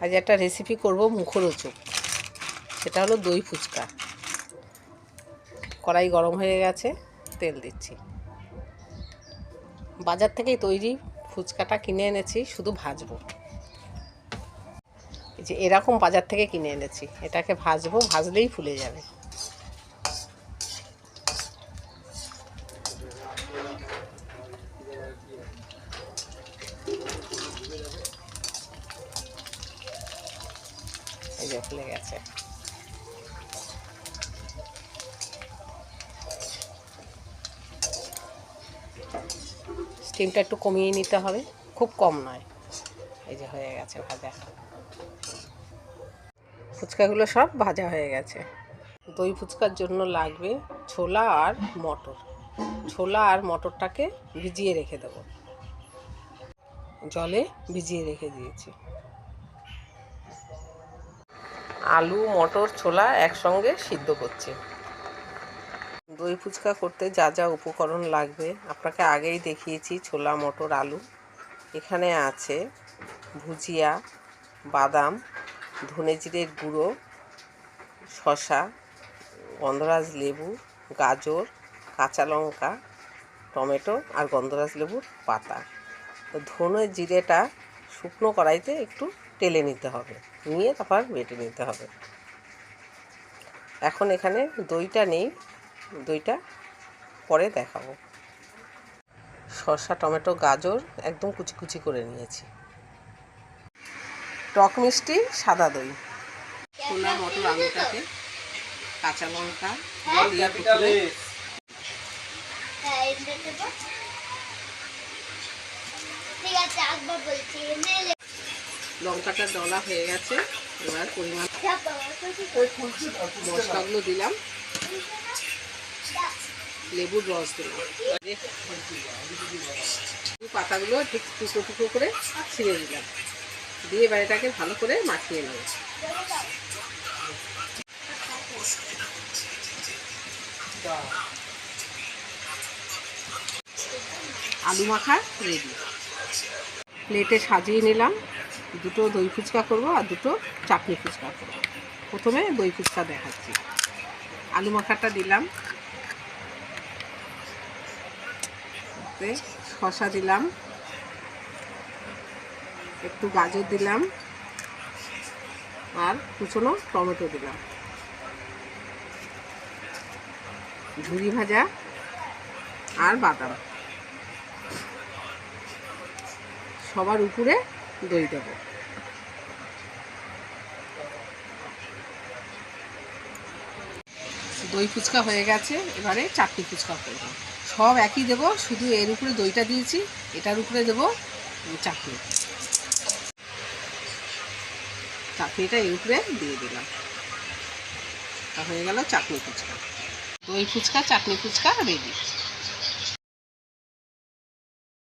আজ একটা রেসিপি করব মুখরোচক, সেটা হলো দই ফুচকা। কড়াই গরম হয়ে গেছে, তেল দিচ্ছি। বাজার থেকেই তৈরি ফুচকাটা কিনে এনেছি, শুধু ভাজবো। এই যে এরকম বাজার থেকে কিনে এনেছি, এটাকে ভাজবো, ভাজলেই ফুলে যাবে। এই যে ফুলে গেছে। স্টিমটা একটু কমিয়ে নিতে হবে, খুব কম নয়। এই যে হয়ে গেছে ভাজা। ফুচকাগুলো সব ভাজা হয়ে গেছে। দই ফুচকার জন্য লাগবে ছোলা আর মটর। ছোলা আর মটরটাকে ভিজিয়ে রেখে দেবো, জলে ভিজিয়ে রেখে দিয়েছি। আলু, মটর, ছোলা একসঙ্গে সিদ্ধ করছি। দই ফুচকা করতে যা যা উপকরণ লাগবে আপনাকে আগেই দেখিয়েছি। ছোলা, মটর, আলু। এখানে আছে ভুজিয়া, বাদাম, ধনে জিরের গুঁড়ো, শসা, গন্ধরাজ লেবু, গাজর, কাঁচা লঙ্কা, টমেটো আর গন্ধরাজ লেবুর পাতা। ধনে জিরেটা শুকনো কড়াইতে একটু টেলে নিতে হবে, নিয়ে তারপর বেটে নিতে হবে। এখন এখানে দইটা নেই, দইটা পরে দেখাবো। শসা, টমেটো, গাজর একদম কুচি কুচি করে নিয়েছি। টক মিষ্টি সাদা দই। ছোলা, মটর, আলুটাকে কাঁচা লঙ্কা দিয়ে কুচলে লঙ্কাটা ডলা হয়ে গেছে। এবার পরিমাণ মশলাগুলো দিলাম, লেবুর রস দিলাম, পাতাগুলো ঠিক টুকরো টুকরো করে ছিঁড়ে দিলাম, দিয়ে এবার এটাকে ভালো করে মাখিয়ে নেব। আলু মাখা রেডি। প্লেটে সাজিয়ে নিলাম। দুটো দই ফুচকা করব আর দুটো চাটনি ফুচকা করব। প্রথমে দই ফুচকা দেখাচ্ছি। আলু মাখাটা দিলাম, শসা দিলাম, একটু গাজর দিলাম আর কুচনো টমেটো দিলাম, ঝুরি ভাজা আর বাদাম। সবার উপরে দই দেব। দই ফুচকা হয়ে গেছে, এবারে চাটনি ফুচকা করব। সব একই দেব, শুধু এর উপরে দইটা দিয়েছি, এটার উপরে দেব চাটনি। চাটনিটা এর উপরে দিয়ে দিলাম, হয়ে গেল চাটনি ফুচকা। দই ফুচকা, চাটনি ফুচকা রেডি।